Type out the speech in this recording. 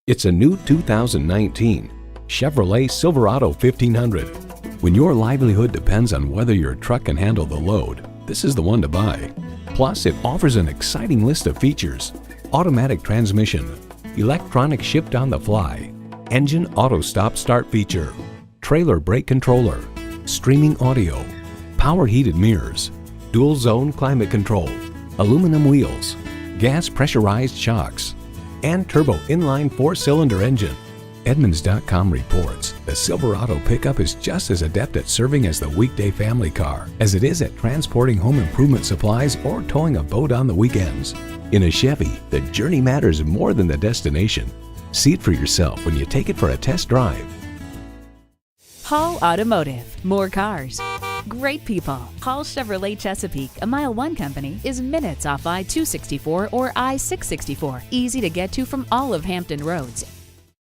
It's a new 2019 Chevrolet Silverado 1500. When your livelihood depends on whether your truck can handle the load, this is the one to buy. Plus, it offers an exciting list of features: automatic transmission, electronic shift on the fly, engine auto stop start feature, trailer brake controller, streaming audio, power heated mirrors, dual zone climate control, aluminum wheels, gas pressurized shocks, and turbo inline 4-cylinder engine. Edmunds.com reports the Silverado pickup is just as adept at serving as the weekday family car as it is at transporting home improvement supplies or towing a boat on the weekends. In a Chevy, the journey matters more than the destination. See it for yourself when you take it for a test drive. Hall Automotive. More cars, great people. Hall Chevrolet Chesapeake, a MileOne company, is minutes off I-264 or I-664. Easy to get to from all of Hampton roads.